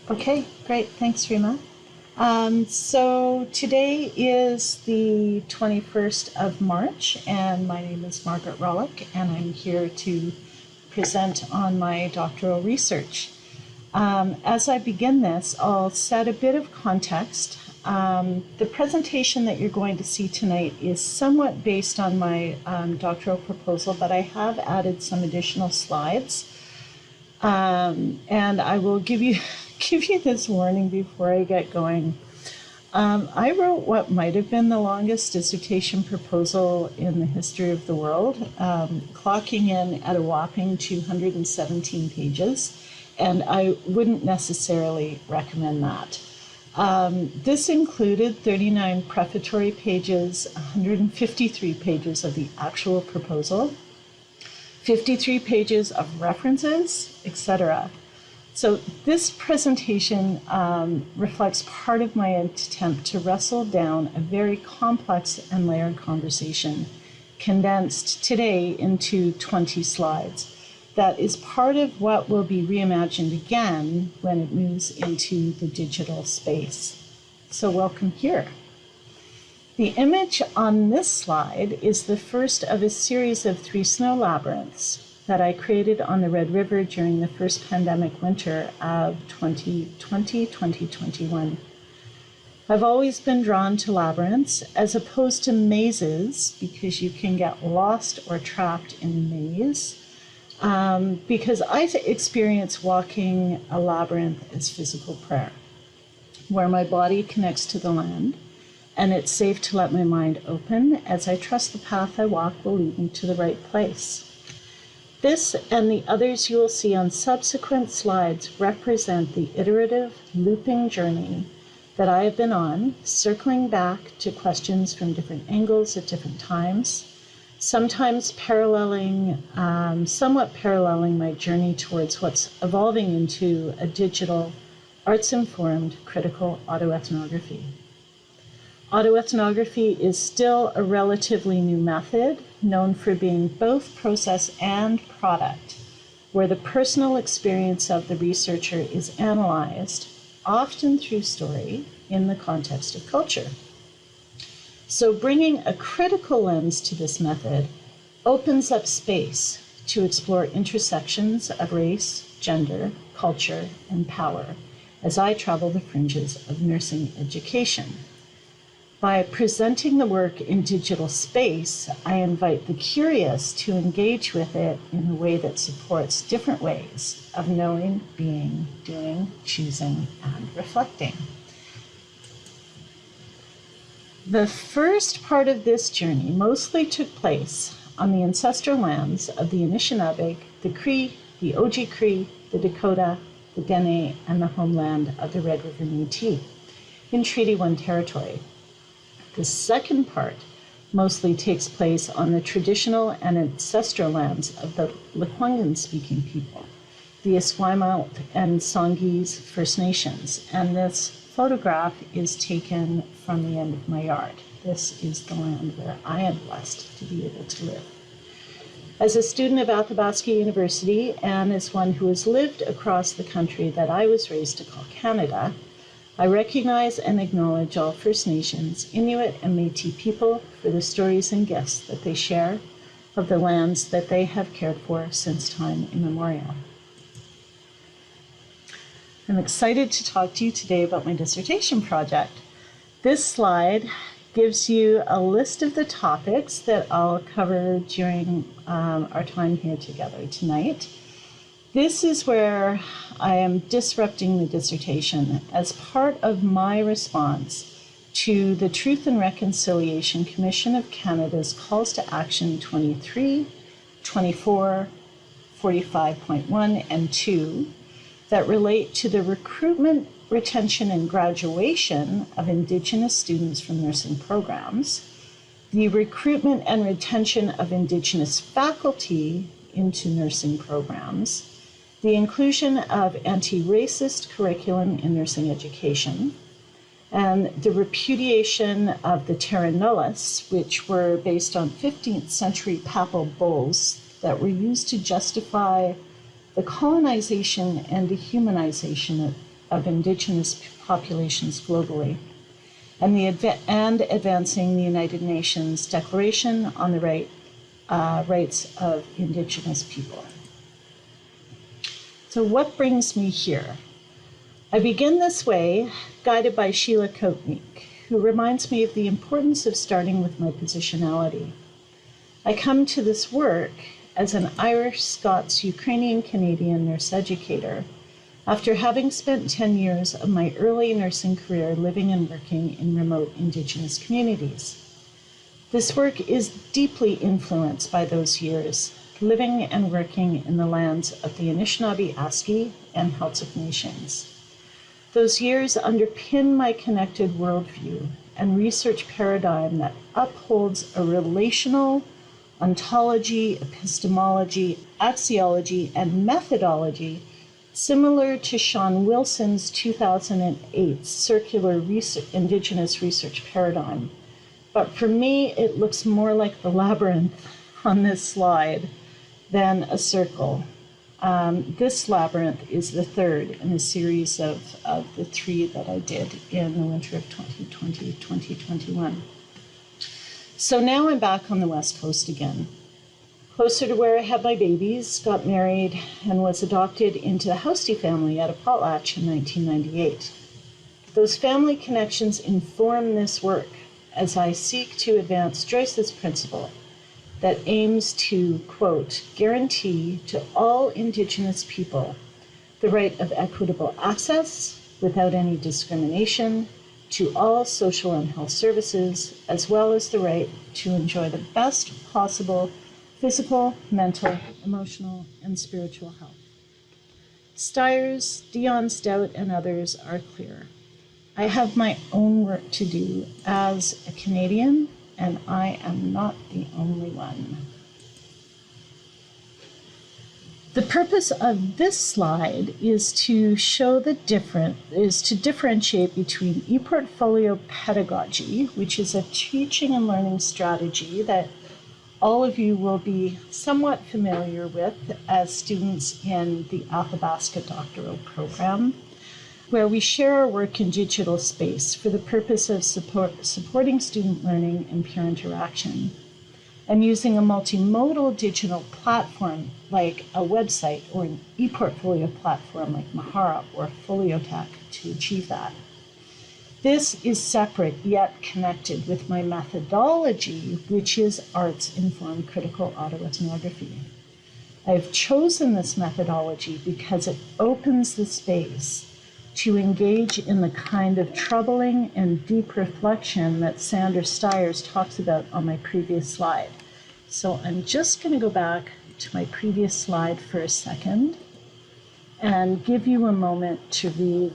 Okay, great. Thanks, Rima. So today is the 21st of March, and my name is Margaret and I'm here to present on my doctoral research. As I begin this, I'll set a bit of context. The presentation that you're going to see tonight is somewhat based on my doctoral proposal, but I have added some additional slides. And I will give you this warning before I get going. I wrote what might have been the longest dissertation proposal in the history of the world, clocking in at a whopping 217 pages, and I wouldn't necessarily recommend that. This included 39 prefatory pages, 153 pages of the actual proposal, 53 pages of references, etc. So this presentation reflects part of my attempt to wrestle down a very complex and layered conversation condensed today into 20 slides. That is part of what will be reimagined again when it moves into the digital space. So welcome here. The image on this slide is the first of a series of 3 snow labyrinths that I created on the Red River during the first pandemic winter of 2020-2021. I've always been drawn to labyrinths as opposed to mazes because you can get lost or trapped in a maze. Because I experience walking a labyrinth as physical prayer, where my body connects to the land, and it's safe to let my mind open as I trust the path I walk will lead me to the right place. This and the others you will see on subsequent slides represent the iterative, looping journey that I have been on, circling back to questions from different angles at different times, sometimes somewhat paralleling my journey towards what's evolving into a digital, arts-informed critical autoethnography. Autoethnography is still a relatively new method, known for being both process and product, where the personal experience of the researcher is analyzed, often through story, in the context of culture. So bringing a critical lens to this method opens up space to explore intersections of race, gender, culture, and power as I travel the fringes of nursing education. By presenting the work in digital space, I invite the curious to engage with it in a way that supports different ways of knowing, being, doing, choosing, and reflecting. The first part of this journey mostly took place on the ancestral lands of the Anishinaabe, the Cree, the Oji-Cree, the Dakota, the Dene, and the homeland of the Red River Métis in Treaty 1 territory. The second part mostly takes place on the traditional and ancestral lands of the Lekwungen-speaking people, the Esquimalt and Songhees First Nations, and this photograph is taken from the end of my yard. This is the land where I am blessed to be able to live. As a student of Athabasca University and as one who has lived across the country that I was raised to call Canada, I recognize and acknowledge all First Nations, Inuit, and Métis people for the stories and gifts that they share of the lands that they have cared for since time immemorial. I'm excited to talk to you today about my dissertation project. This slide gives you a list of the topics that I'll cover during our time here together tonight. This is where I am disrupting the dissertation as part of my response to the Truth and Reconciliation Commission of Canada's Calls to Action 23, 24, 45.1, and 2 that relate to the recruitment, retention, and graduation of Indigenous students from nursing programs, the recruitment and retention of Indigenous faculty into nursing programs, the inclusion of anti-racist curriculum in nursing education, and the repudiation of the terra nullius, which were based on 15th century papal bulls that were used to justify the colonization and dehumanization of Indigenous populations globally, and advancing the United Nations Declaration on the Rights of Indigenous People. So what brings me here? I begin this way, guided by Sheila Koutnik, who reminds me of the importance of starting with my positionality. I come to this work as an Irish, Scots, Ukrainian, Canadian nurse educator after having spent 10 years of my early nursing career living and working in remote Indigenous communities. This work is deeply influenced by those years, living and working in the lands of the Anishinaabe, Aski, and Celtic nations. Those years underpin my connected worldview and research paradigm that upholds a relational ontology, epistemology, axiology, and methodology similar to Sean Wilson's 2008 circular Indigenous research paradigm. But for me, it looks more like the labyrinth on this slide than a circle. This labyrinth is the third in a series of the three that I did in the winter of 2020-2021. So now I'm back on the West Coast again, closer to where I had my babies, got married, and was adopted into the Housty family at a potlatch in 1998. Those family connections inform this work as I seek to advance Joyce's principle that aims to, quote, guarantee to all Indigenous people the right of equitable access without any discrimination to all social and health services, as well as the right to enjoy the best possible physical, mental, emotional, and spiritual health. Stiers, Dion Stout, and others are clear. I have my own work to do as a Canadian, and I am not the only one. The purpose of this slide is to differentiate between ePortfolio pedagogy, which is a teaching and learning strategy that all of you will be somewhat familiar with as students in the Athabasca doctoral program, where we share our work in digital space for the purpose of supporting student learning and peer interaction, and using a multimodal digital platform like a website or an ePortfolio platform like Mahara or Foliotech to achieve that. This is separate yet connected with my methodology, which is arts-informed critical autoethnography. I've chosen this methodology because it opens the space to engage in the kind of troubling and deep reflection that Sandra Stiers talks about on my previous slide. So I'm just going to go back to my previous slide for a second and give you a moment to read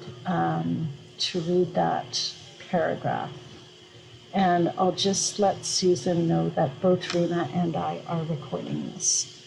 that paragraph. And I'll just let Susan know that both Rena and I are recording this.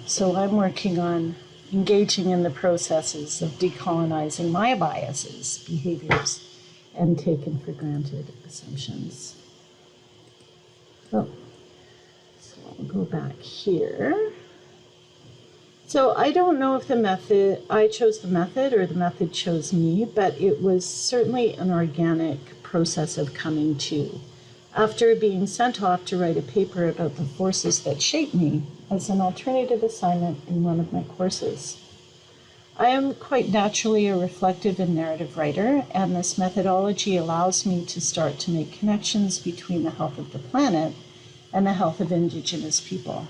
So I'm working on engaging in the processes of decolonizing my biases, behaviors, and taken for granted assumptions. So I'll go back here. So I don't know if I chose the method or the method chose me, but it was certainly an organic process of coming to. After being sent off to write a paper about the forces that shape me as an alternative assignment in one of my courses. I am quite naturally a reflective and narrative writer, and this methodology allows me to start to make connections between the health of the planet and the health of Indigenous people.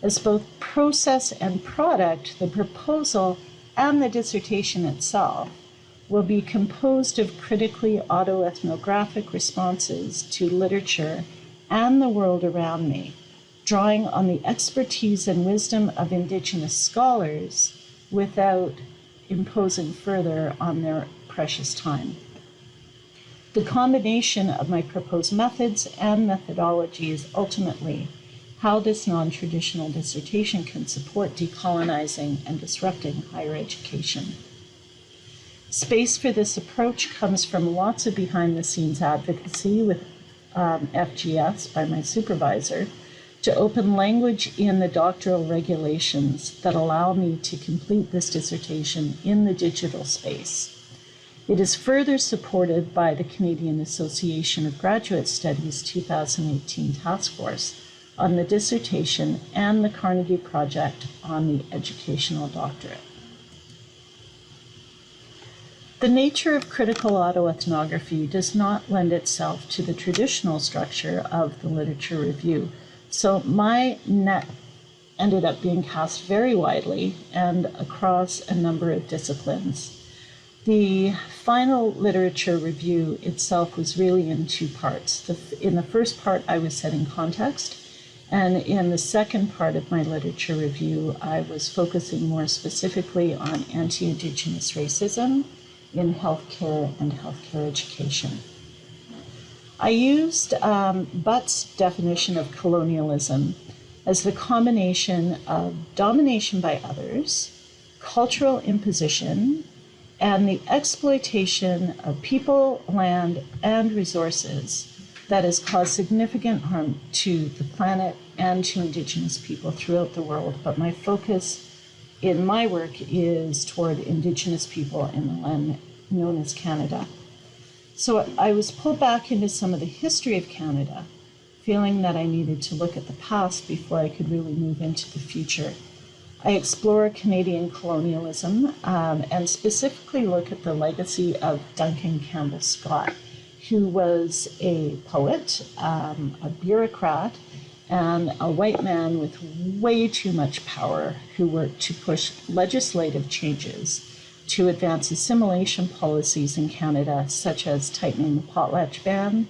As both process and product, the proposal and the dissertation itself will be composed of critically autoethnographic responses to literature and the world around me, drawing on the expertise and wisdom of Indigenous scholars without imposing further on their precious time. The combination of my proposed methods and methodologies ultimately how this non-traditional dissertation can support decolonizing and disrupting higher education. Space for this approach comes from lots of behind-the-scenes advocacy with FGS by my supervisor to open language in the doctoral regulations that allow me to complete this dissertation in the digital space. It is further supported by the Canadian Association of Graduate Studies 2018 Task Force on the dissertation and the Carnegie Project on the educational doctorate. The nature of critical autoethnography does not lend itself to the traditional structure of the literature review, so my net ended up being cast very widely and across a number of disciplines. The final literature review itself was really in two parts. In the first part, I was setting context, and in the second part of my literature review, I was focusing more specifically on anti-Indigenous racism in healthcare and healthcare education. I used Butt's definition of colonialism as the combination of domination by others, cultural imposition, and the exploitation of people, land, and resources that has caused significant harm to the planet and to Indigenous people throughout the world. But my focus in my work is toward Indigenous people in the land known as Canada. So I was pulled back into some of the history of Canada, feeling that I needed to look at the past before I could really move into the future. I explore Canadian colonialism and specifically look at the legacy of Duncan Campbell Scott, who was a poet, a bureaucrat, and a white man with way too much power who worked to push legislative changes to advance assimilation policies in Canada, such as tightening the potlatch ban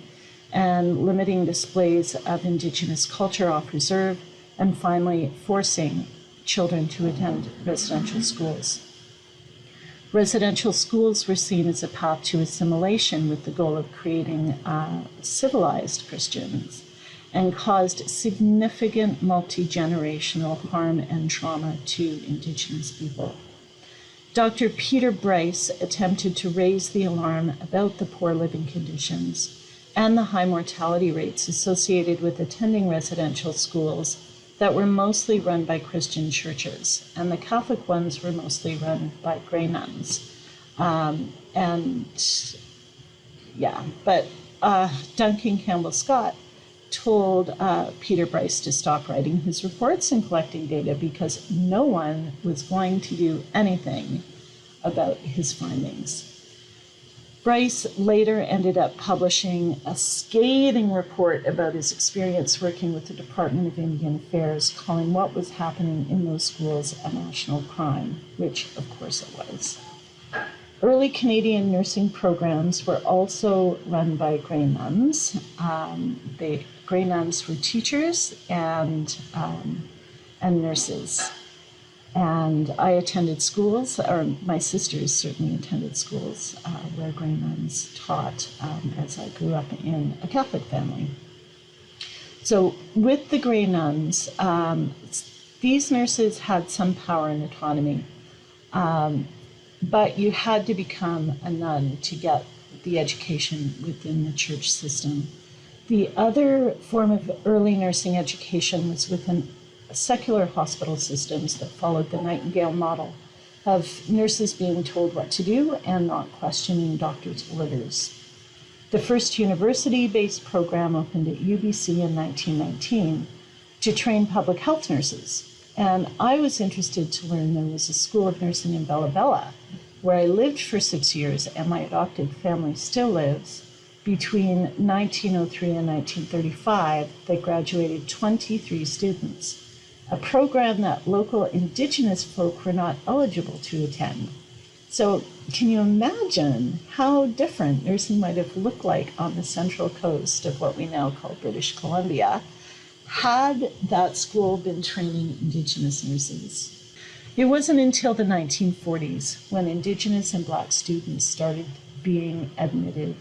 and limiting displays of Indigenous culture off reserve, and finally forcing children to attend residential schools. Residential schools were seen as a path to assimilation with the goal of creating civilized Christians, and caused significant multi-generational harm and trauma to Indigenous people. Dr. Peter Bryce attempted to raise the alarm about the poor living conditions and the high mortality rates associated with attending residential schools that were mostly run by Christian churches, and the Catholic ones were mostly run by Grey nuns. Duncan Campbell Scott told Peter Bryce to stop writing his reports and collecting data because no one was going to do anything about his findings. Bryce later ended up publishing a scathing report about his experience working with the Department of Indian Affairs, calling what was happening in those schools a national crime, which of course it was. Early Canadian nursing programs were also run by Grey nuns. Grey nuns were teachers and nurses. And I attended schools, or my sisters certainly attended schools where Grey nuns taught as I grew up in a Catholic family. So with the Grey nuns, these nurses had some power and autonomy, but you had to become a nun to get the education within the church system. The other form of early nursing education was within secular hospital systems that followed the Nightingale model of nurses being told what to do and not questioning doctors' orders. The first university-based program opened at UBC in 1919 to train public health nurses. And I was interested to learn there was a school of nursing in Bella Bella, where I lived for 6 years and my adopted family still lives, between 1903 and 1935 that graduated 23 students, a program that local Indigenous folk were not eligible to attend. So can you imagine how different nursing might have looked like on the central coast of what we now call British Columbia had that school been training Indigenous nurses? It wasn't until the 1940s when Indigenous and Black students started being admitted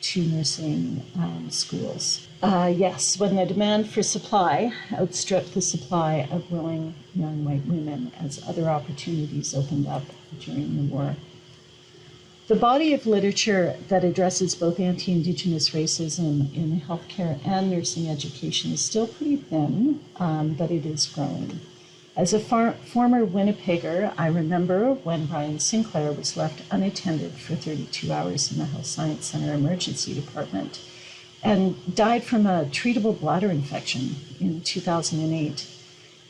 to nursing schools. Yes, when the demand for supply outstripped the supply of willing young white women as other opportunities opened up during the war. The body of literature that addresses both anti-Indigenous racism in healthcare and nursing education is still pretty thin, but it is growing. As a former Winnipegger, I remember when Brian Sinclair was left unattended for 32 hours in the Health Science Center Emergency Department and died from a treatable bladder infection in 2008.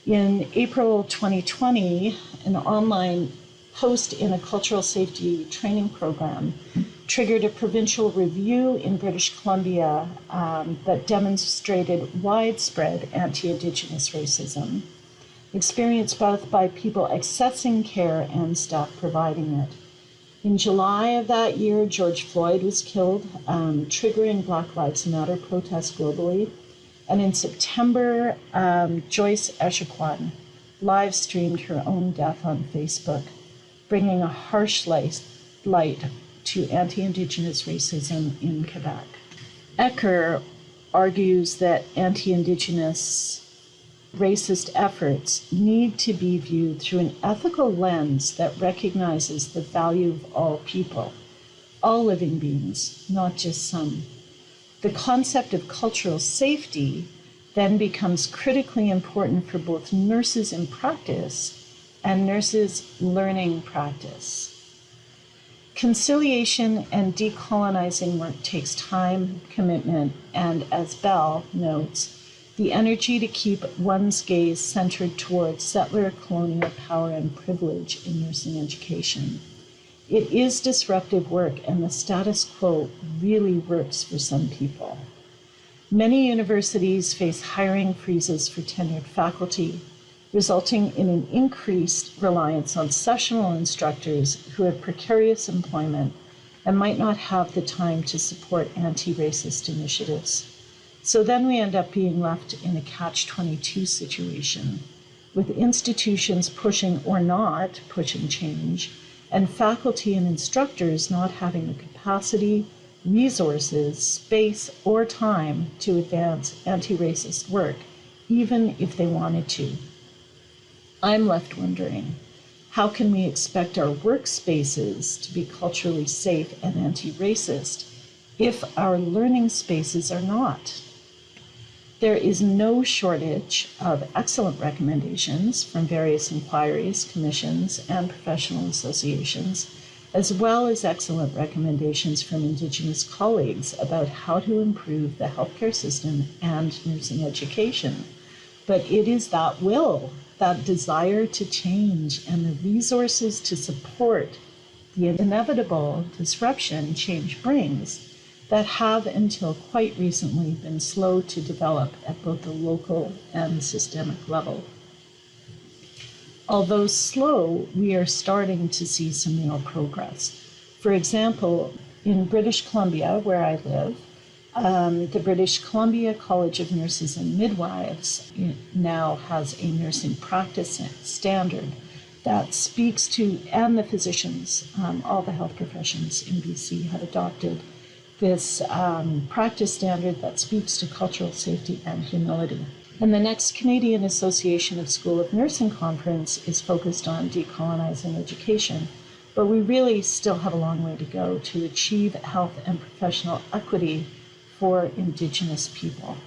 In April 2020, an online post in a cultural safety training program triggered a provincial review in British Columbia that demonstrated widespread anti-Indigenous racism, experienced both by people accessing care and staff providing it. In July of that year, George Floyd was killed, triggering Black Lives Matter protests globally. And in September, Joyce Echaquan live streamed her own death on Facebook, bringing a harsh light to anti-Indigenous racism in Quebec. Ecker argues that anti-Indigenous racist efforts need to be viewed through an ethical lens that recognizes the value of all people, all living beings, not just some. The concept of cultural safety then becomes critically important for both nurses in practice and nurses learning practice. Conciliation and decolonizing work takes time, commitment, and as Bell notes, the energy to keep one's gaze centered towards settler colonial power and privilege in nursing education. It is disruptive work, and the status quo really works for some people. Many universities face hiring freezes for tenured faculty, resulting in an increased reliance on sessional instructors who have precarious employment and might not have the time to support anti-racist initiatives. So then we end up being left in a catch-22 situation, with institutions pushing or not pushing change, and faculty and instructors not having the capacity, resources, space, or time to advance anti-racist work, even if they wanted to. I'm left wondering, how can we expect our workspaces to be culturally safe and anti-racist if our learning spaces are not? There is no shortage of excellent recommendations from various inquiries, commissions, and professional associations, as well as excellent recommendations from Indigenous colleagues about how to improve the healthcare system and nursing education. But it is that will, that desire to change, and the resources to support the inevitable disruption change brings that have until quite recently been slow to develop at both the local and systemic level. Although slow, we are starting to see some real progress. For example, in British Columbia, where I live, the British Columbia College of Nurses and Midwives now has a nursing practice standard that speaks to, and the physicians, all the health professions in BC have adopted this practice standard that speaks to cultural safety and humility. And the next Canadian Association of School of Nursing conference is focused on decolonizing education, but we really still have a long way to go to achieve health and professional equity for Indigenous people.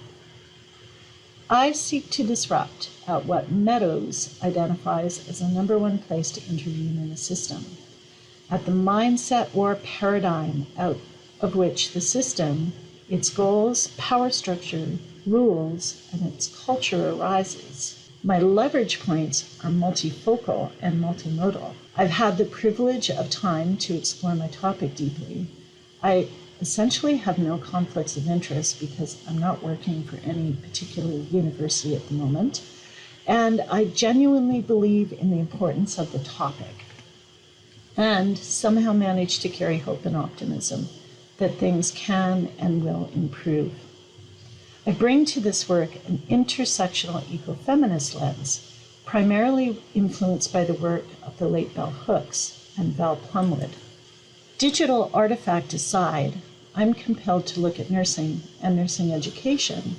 I seek to disrupt at what Meadows identifies as the number one place to intervene in the system, at the mindset or paradigm out of which the system, its goals, power structure, rules, and its culture arises. My leverage points are multifocal and multimodal. I've had the privilege of time to explore my topic deeply. I essentially have no conflicts of interest because I'm not working for any particular university at the moment, and I genuinely believe in the importance of the topic, and somehow manage to carry hope and optimism that things can and will improve. I bring to this work an intersectional ecofeminist lens, primarily influenced by the work of the late Bell Hooks and Val Plumwood. Digital artifact aside, I'm compelled to look at nursing and nursing education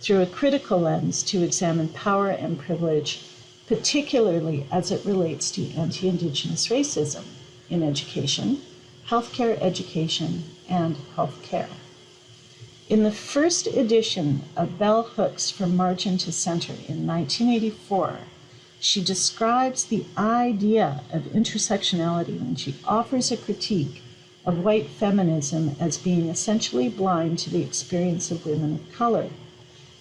through a critical lens to examine power and privilege, particularly as it relates to anti-Indigenous racism in education, healthcare education, and healthcare. In the first edition of Bell Hooks From Margin to Center in 1984, she describes the idea of intersectionality when she offers a critique of white feminism as being essentially blind to the experience of women of color,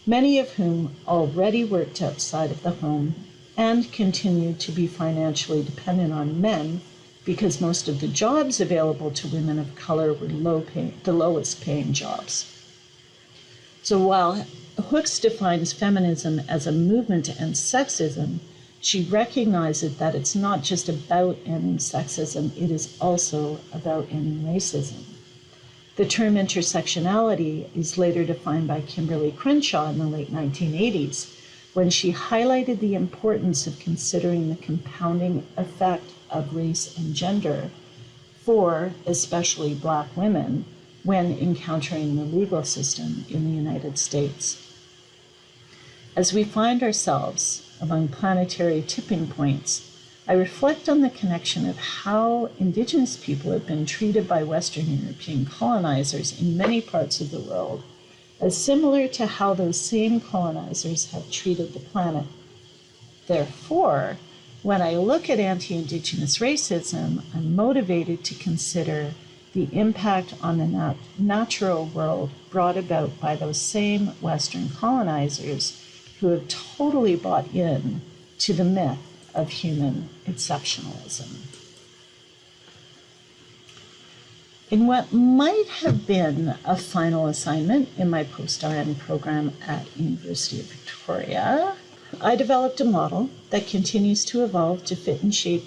many of whom already worked outside of the home and continued to be financially dependent on men because most of the jobs available to women of color were the lowest paying jobs. So while Hooks defines feminism as a movement to end sexism, she recognizes that it's not just about ending sexism, it is also about ending racism. The term intersectionality is later defined by Kimberly Crenshaw in the late 1980s, when she highlighted the importance of considering the compounding effect of race and gender for especially Black women when encountering the legal system in the United States. As we find ourselves among planetary tipping points, I reflect on the connection of how Indigenous people have been treated by Western European colonizers in many parts of the world as similar to how those same colonizers have treated the planet. Therefore, when I look at anti-Indigenous racism, I'm motivated to consider the impact on the natural world brought about by those same Western colonizers who have totally bought in to the myth of human exceptionalism. In what might have been a final assignment in my post-RN program at University of Victoria, I developed a model that continues to evolve to fit and shape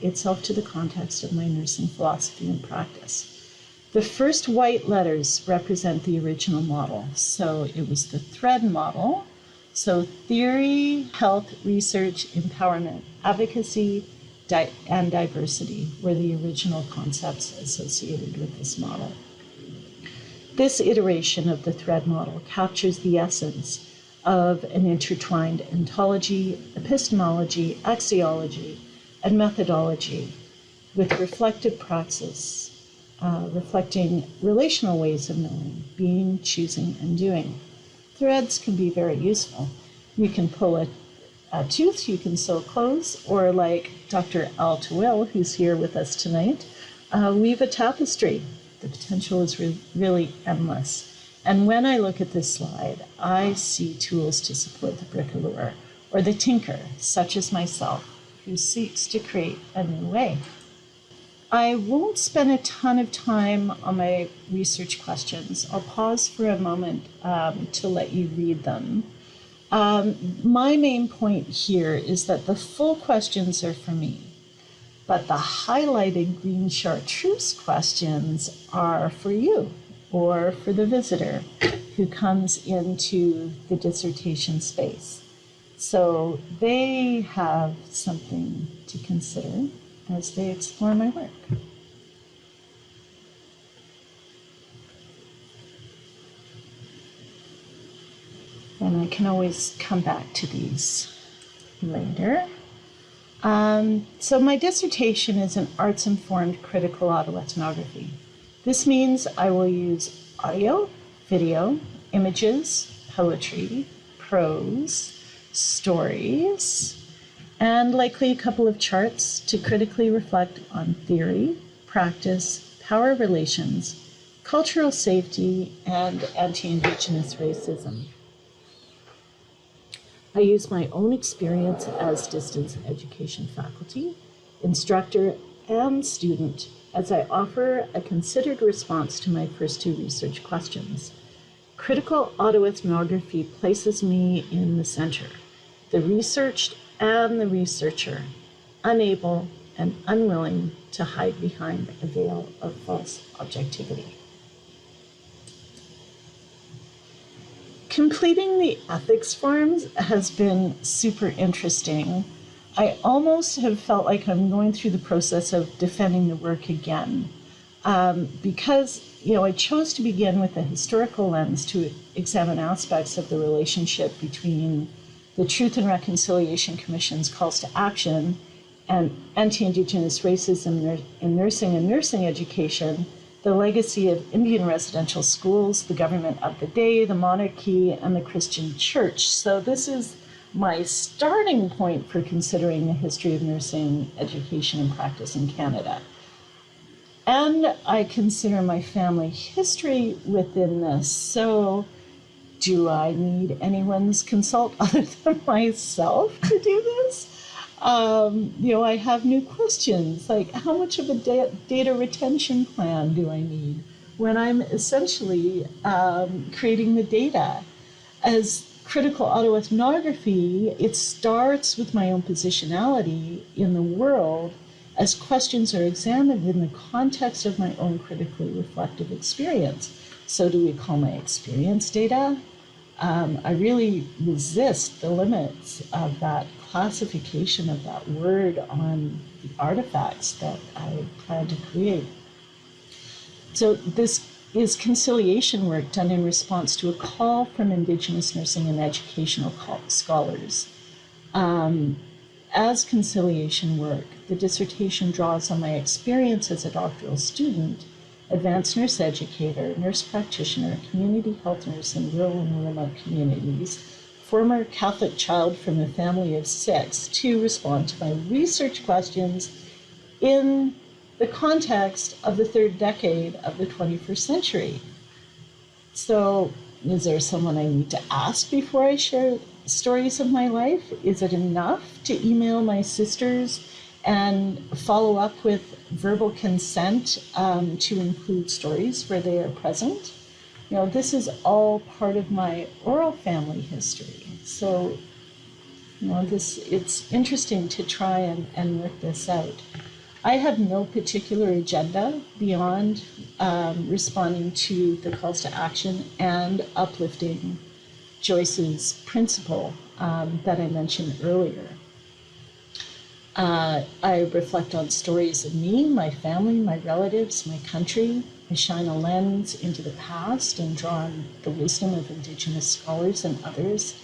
itself to the context of my nursing philosophy and practice. The first white letters represent the original model. So it was the thread model. So theory, health, research, empowerment, advocacy, and diversity were the original concepts associated with this model. This iteration of the thread model captures the essence of an intertwined ontology, epistemology, axiology, and methodology with reflective praxis, reflecting relational ways of knowing, being, choosing, and doing. Threads can be very useful. You can pull a tooth, you can sew clothes, or like Dr. Al Tawil, who's here with us tonight, weave a tapestry. The potential is really endless. And when I look at this slide, I see tools to support the bricoleur, or the tinker, such as myself, who seeks to create a new way. I won't spend a ton of time on my research questions. I'll pause for a moment to let you read them. My main point here is that the full questions are for me, but the highlighted green chartreuse questions are for you or for the visitor who comes into the dissertation space. So they have something to consider as they explore my work. And I can always come back to these later. So my dissertation is an arts-informed critical autoethnography. This means I will use audio, video, images, poetry, prose, stories, and likely a couple of charts to critically reflect on theory, practice, power relations, cultural safety, and anti-Indigenous racism. I use my own experience as distance education faculty, instructor, and student as I offer a considered response to my first two research questions. Critical autoethnography places me in the center, the researched and the researcher, unable and unwilling to hide behind a veil of false objectivity. Completing the ethics forms has been super interesting. I almost have felt like I'm going through the process of defending the work again. Because I chose to begin with a historical lens to examine aspects of the relationship between the Truth and Reconciliation Commission's calls to action and anti-Indigenous racism in nursing and nursing education, the legacy of Indian residential schools, the government of the day, the monarchy, and the Christian church. So this is my starting point for considering the history of nursing education and practice in Canada. And I consider my family history within this. So do I need anyone's consult other than myself to do this? I have new questions, like how much of a data retention plan do I need when I'm essentially creating the data? As critical autoethnography, it starts with my own positionality in the world as questions are examined in the context of my own critically reflective experience. So do we call my experience data? I really resist the limits of that classification of that word on the artifacts that I plan to create. So this is conciliation work done in response to a call from Indigenous nursing and educational scholars. As conciliation work, the dissertation draws on my experience as a doctoral student, advanced nurse educator, nurse practitioner, community health nurse in rural and remote communities, former Catholic child from a family of 6, to respond to my research questions in the context of the third decade of the 21st century. So, is there someone I need to ask before I share stories of my life? Is it enough to email my sisters and follow up with verbal consent to include stories where they are present? This is all part of my oral family history. So, it's interesting to try and work this out. I have no particular agenda beyond responding to the calls to action and uplifting Joyce's principle that I mentioned earlier. I reflect on stories of me, my family, my relatives, my country. I shine a lens into the past and draw on the wisdom of Indigenous scholars and others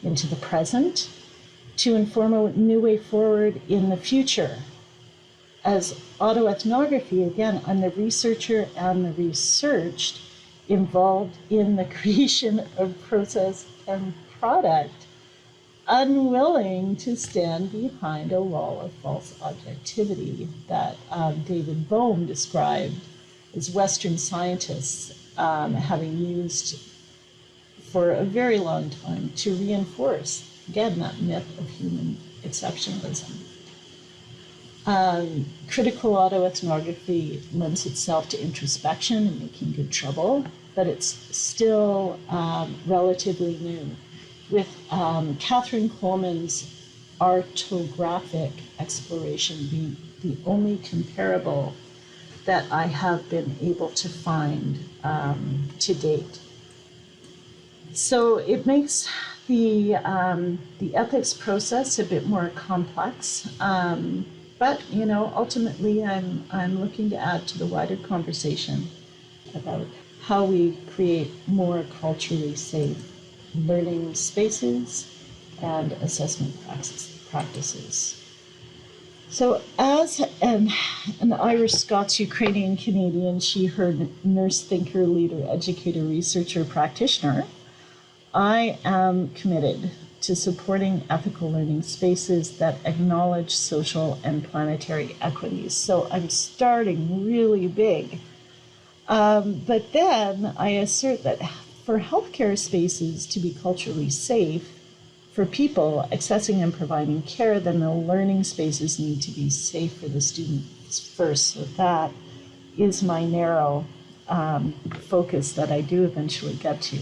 into the present to inform a new way forward in the future. As autoethnography, again, I'm the researcher and the researched involved in the creation of process and product, unwilling to stand behind a wall of false objectivity that David Bohm described as Western scientists having used for a very long time to reinforce, again, that myth of human exceptionalism. Critical autoethnography lends itself to introspection and making good trouble, but it's still relatively new. With Catherine Coleman's artographic exploration being the only comparable that I have been able to find to date. So it makes the ethics process a bit more complex. But, ultimately I'm looking to add to the wider conversation about how we create more culturally safe learning spaces and assessment practices. So as an Irish, Scots, Ukrainian, Canadian, she, her, nurse, thinker, leader, educator, researcher, practitioner, I am committed to supporting ethical learning spaces that acknowledge social and planetary equities. So I'm starting really big. But then I assert that for healthcare spaces to be culturally safe for people accessing and providing care, then the learning spaces need to be safe for the students first. So that is my narrow focus that I do eventually get to.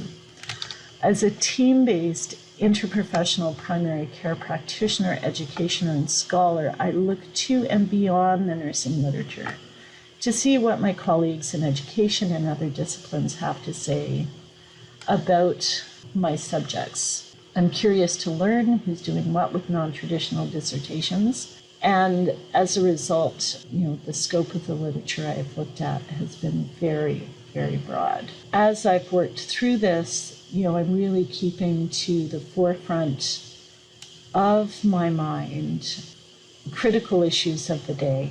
As a team-based interprofessional primary care practitioner, educator, and scholar, I look to and beyond the nursing literature to see what my colleagues in education and other disciplines have to say about my subjects. I'm curious to learn who's doing what with non-traditional dissertations And as a result, the scope of the literature I've looked at has been very, very broad. As I've worked through this, I'm really keeping to the forefront of my mind critical issues of the day,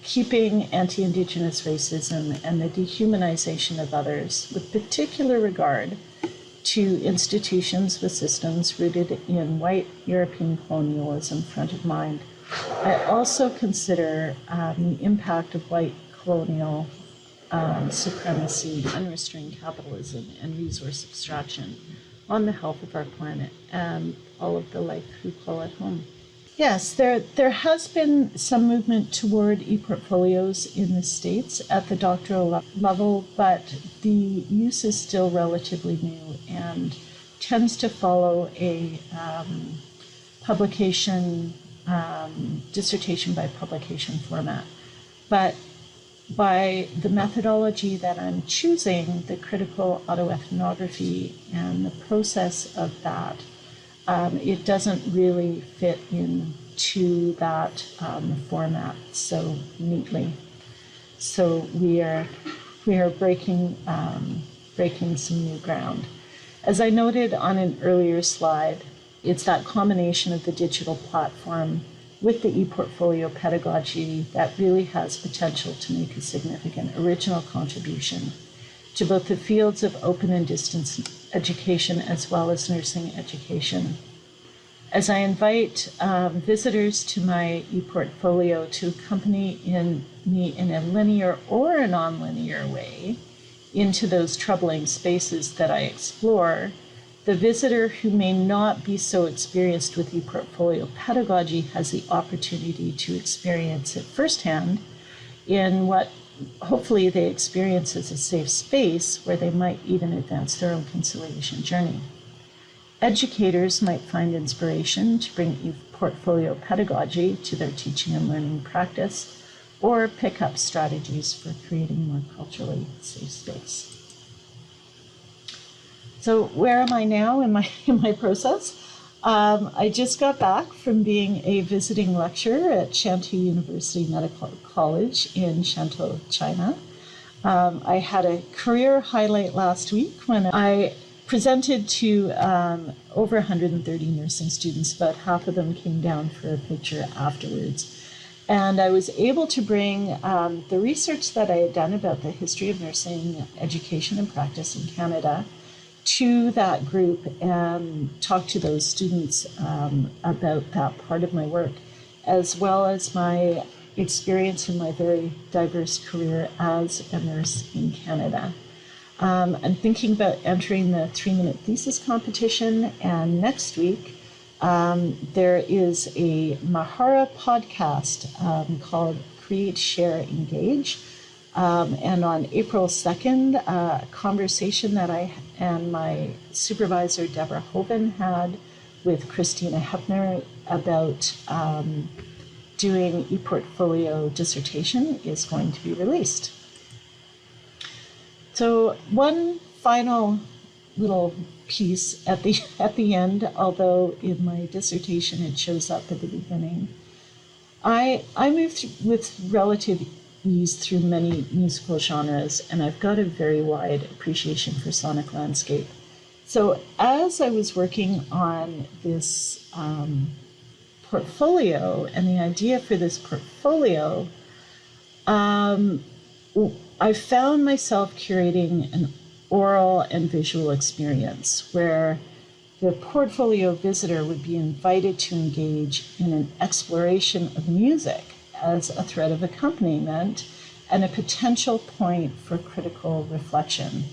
keeping anti-Indigenous racism and the dehumanization of others with particular regard to institutions with systems rooted in white European colonialism front of mind. I also consider the impact of white colonial supremacy, unrestrained capitalism, and resource extraction on the health of our planet and all of the life we call it home. Yes, there has been some movement toward ePortfolios in the States at the doctoral level, but the use is still relatively new and tends to follow a publication, dissertation by publication format. But by the methodology that I'm choosing, the critical autoethnography and the process of that, it doesn't really fit into that format so neatly. So we are breaking some new ground. As I noted on an earlier slide, it's that combination of the digital platform with the ePortfolio pedagogy that really has potential to make a significant original contribution to both the fields of open and distance education as well as nursing education. As I invite visitors to my ePortfolio to accompany me in a linear or a nonlinear way into those troubling spaces that I explore, the visitor who may not be so experienced with ePortfolio pedagogy has the opportunity to experience it firsthand in what hopefully they experience as a safe space where they might even advance their own conciliation journey. Educators might find inspiration to bring ePortfolio pedagogy to their teaching and learning practice or pick up strategies for creating a more culturally safe space. So where am I now in my process? I just got back from being a visiting lecturer at Shantou University Medical College in Shantou, China. I had a career highlight last week when I presented to over 130 nursing students. About half of them came down for a picture afterwards. And I was able to bring the research that I had done about the history of nursing education and practice in Canada to that group and talk to those students about that part of my work, as well as my experience in my very diverse career as a nurse in Canada. I'm thinking about entering the 3-minute thesis competition, and next week there is a Mahara podcast called Create, Share, Engage. And on April 2nd, a conversation that I and my supervisor, Deborah Hoban, had with Christina Hepner about doing ePortfolio dissertation is going to be released. So one final little piece at the end, although in my dissertation it shows up at the beginning. I moved with relative ease through many musical genres, and I've got a very wide appreciation for sonic landscape. So as I was working on this portfolio and the idea for this portfolio, I found myself curating an oral and visual experience where the portfolio visitor would be invited to engage in an exploration of music as a thread of accompaniment and a potential point for critical reflection.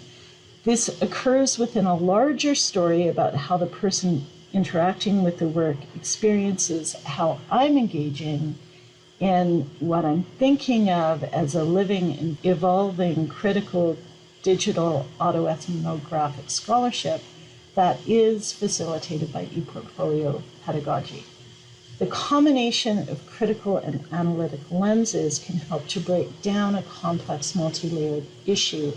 This occurs within a larger story about how the person interacting with the work experiences how I'm engaging in what I'm thinking of as a living and evolving critical digital autoethnographic scholarship that is facilitated by ePortfolio pedagogy. The combination of critical and analytic lenses can help to break down a complex multi-layered issue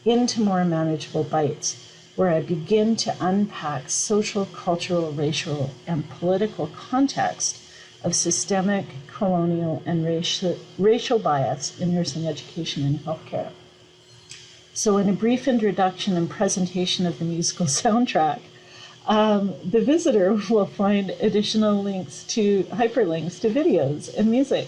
into more manageable bites, where I begin to unpack social, cultural, racial, and political context of systemic, colonial, and racial bias in nursing education and healthcare. So in a brief introduction and presentation of the musical soundtrack, the visitor will find additional hyperlinks to videos and music,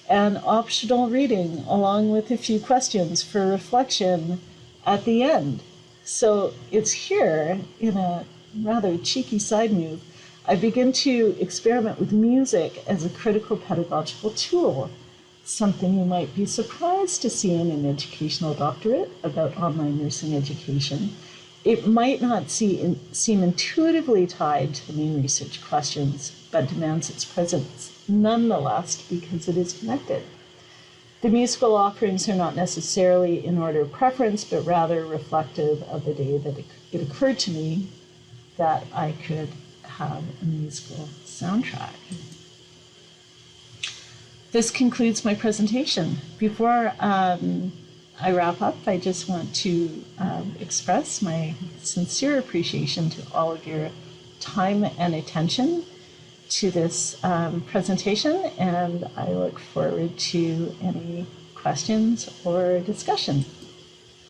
and optional reading, along with a few questions for reflection at the end. So it's here, in a rather cheeky side move, I begin to experiment with music as a critical pedagogical tool, something you might be surprised to see in an educational doctorate about online nursing education. It might not seem intuitively tied to the main research questions, but demands its presence nonetheless because it is connected. The musical offerings are not necessarily in order of preference, but rather reflective of the day that it occurred to me that I could have a musical soundtrack. This concludes my presentation. Before I wrap up, I just want to express my sincere appreciation to all of your time and attention to this presentation, and I look forward to any questions or discussion.